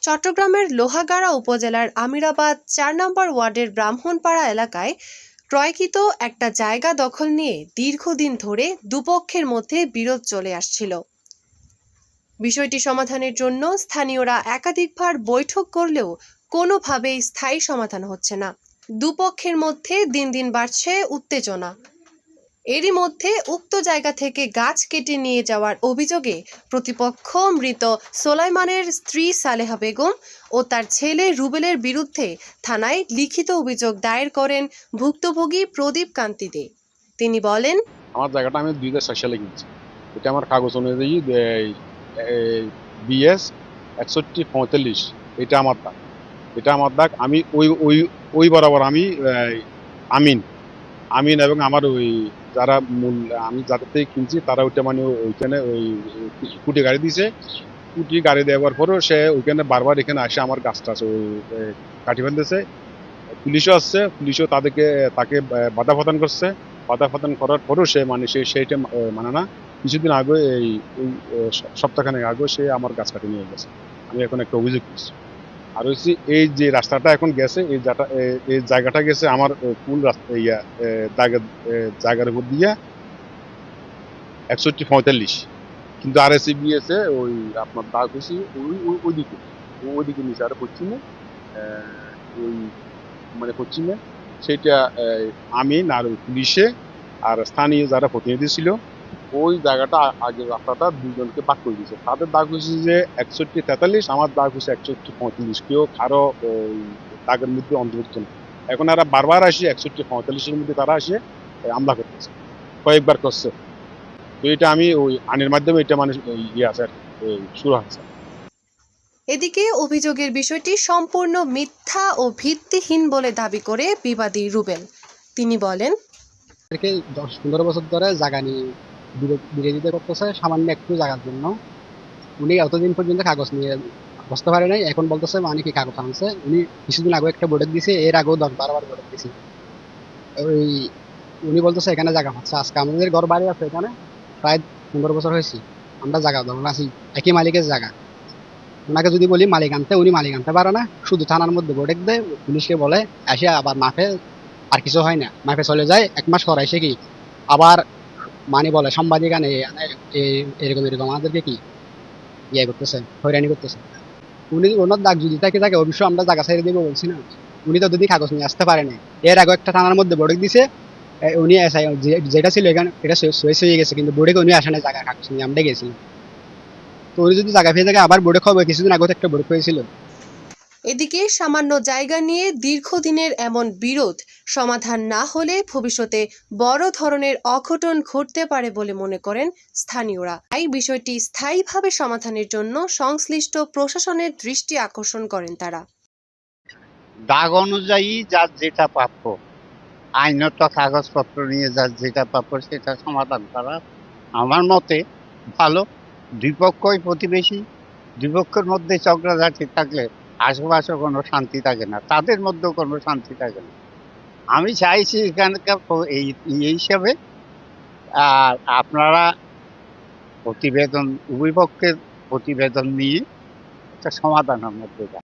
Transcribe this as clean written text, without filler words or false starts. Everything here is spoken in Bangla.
চট্টগ্রামের লোহাগাড়া উপজেলার আমিরাবাদ ৪ নম্বর ওয়ার্ডের ব্রাহ্মণপাড়া এলাকায় ক্রয়কৃত একটা জায়গা দখল নিয়ে দীর্ঘদিন ধরে দুপক্ষের মধ্যে বিরোধ চলে আসছিল। বিষয়টি সমাধানের জন্য স্থানীয়রা একাধিকবার বৈঠক করলেও কোনোভাবেই স্থায়ী সমাধান হচ্ছে না। দুপক্ষের মধ্যে দিন দিন বাড়ছে উত্তেজনা। এরই মধ্যে উক্ত জায়গা থেকে গাছ কেটে নিয়ে যাওয়ার অভিযোগে প্রতিপক্ষ মৃত সোলাইমানের স্ত্রী সালেহা বেগম ও তার ছেলে রুবেলের বিরুদ্ধে থানায় লিখিত অভিযোগ দায়ের করেন ভুক্তভোগী প্রদীপ কান্তি দে। তিনি বলেন, আমার জায়গাটা আমি 2006 সালে কিনছি। এটা আমার কাগজ অনুযায়ী BS 6145, এটা আমার দাগ। আমি ওই বরাবর আমি আমিন এবং আমার ওই যারা আমি যাদের থেকে কিনছি তারা ওইটা মানে ওইখানে ওই কুটি গাড়ি দিয়েছে। কুটি গাড়ি দেওয়ার পরও সে ওইখানে বারবার এখানে আসে আমার গাছটা ওই কাটি ফেলতেছে। পুলিশও আসছে, পুলিশও তাকে বাধা প্রদান করছে। বাধা প্রদান করার পরও সে মানে সেইটা মানে না। কিছুদিন আগে এই সপ্তাহখানেক আগে সে আমার গাছ কাটি নিয়ে গেছে। আমি এখন একটা অভিযোগ করছি। আর হচ্ছে এই যে রাস্তাটা এখন গেছে, এই জায়গাটা গেছে আমার কোন রাস্তা জায়গার উপর দিয়ে 6145, কিন্তু RSCBS ওই আপনার দাগ হয়েছে ওইদিকে নিচে আর পশ্চিমে ওই মানে পশ্চিমে সেটা আমিন আর ওই পুলিশে আর স্থানীয় যারা প্রতিনিধি ছিল ওই জায়গাটা আগে রাস্তাটা দুজনকে ভাগ করে দিয়েছে। তাদের দাগ হয়েছে যে 6143, আমার দাগ হয়েছে 6145। কেউ কারো ওই দাগের মধ্যে অন্তর্ভুক্ত না। এখন এরা বারবার আসে 6145-এর মধ্যে তারা আসে হামলা করতেছে, কয়েকবার করছে। তো এটা আমি ওই আইনের মাধ্যমে এটা মানে ইয়ে আছে আর শুরু হচ্ছে। এদিকে অভিযোগের বিষয়টি সম্পূর্ণ মিথ্যা ও ভিত্তিহীন বলে দাবি করে বিবাদী রুবেল। তিনি বলেন, 10-15 বছর ধরে জায়গা নিয়ে বিরোধিতা করতেছে সামান্য একটু জায়গার জন্য। উনি এতদিন পর্যন্ত কাগজ নিয়ে বসতে পারে নাই, এখন বলতেছে মানে কি কাগজ আনছে। উনি কিছুদিন আগে একটা বোর্ডে দিছে, এর আগেও 10-12 বার বোর্ডে দিছে। ওই উনি বলতেছে এখানে জায়গা পাচ্ছে। আজকে আমাদের ঘর বাড়ি আছে এখানে প্রায় 15 বছর হয়েছে, আমরা জায়গা ধরুন আছি, একই মালিকের জায়গা। ওনাকে যদি বলি মালিক আনতে, উনি মালিক আনতে পারে না। শুধু থানার মধ্যে বোর্ডে দেয়, পুলিশকে বলে, এসে আবার মাফে আর কিছু হয় না, মাফে চলে যায়। 1 মাস পর এসে কি আবার মানে বলে সাংবাদিক আনে এরকম আমাদেরকে কি ইয়ে করতেছে, হয়রানি করতেছে। উনি ওনার দাগ যদি থাকে অবশ্যই আমরা জায়গা ছেড়ে দেবো বলছি না। উনি তো যদি কাগজ নিয়ে আসতে পারে না। এর আগে একটা থানার মধ্যে বোর্ডে দিছে, উনি যেটা ছিল এখানে এটা শেষ হয়ে গেছে, কিন্তু বোর্ডে উনি আসে না জায়গা কাগজ নিয়ে, আমরা গেছি। তো উনি যদি জায়গা পেয়ে থাকে আবার বোর্ডে খবর, কিছুদিন আগে একটা বোর্ডে হয়েছিল। এদিকে সামান্য জায়গা নিয়ে দীর্ঘদিনের এমন বিরোধ সমাধান না হলে ভবিষ্যতে বড় ধরনের অঘটন ঘটতে পারে বলে মনে করেন স্থানীয়রা। এই বিষয়টি স্থায়ীভাবে সমাধানের জন্য সংশ্লিষ্ট প্রশাসনের দৃষ্টি আকর্ষণ করেন তারা। দাগ অনুযায়ী যার যেটা প্রাপ্য, আইনত কাগজপত্র নিয়ে যার যেটা প্রাপ্য সেটা সমাধান করা আমার মতে ভালো। দুই পক্ষই প্রতিবেশী, দুই পক্ষের মধ্যে ঝগড়াঝাটি থাকলে আশেপাশে কোনো শান্তি থাকে না, তাদের মধ্যেও কোনো শান্তি থাকে না। আমি চাইছি এখানকার এই হিসাবে আর আপনারা প্রতিবেদন, উভয় পক্ষের প্রতিবেদন নিয়ে একটা সমাধানের মধ্যে যান।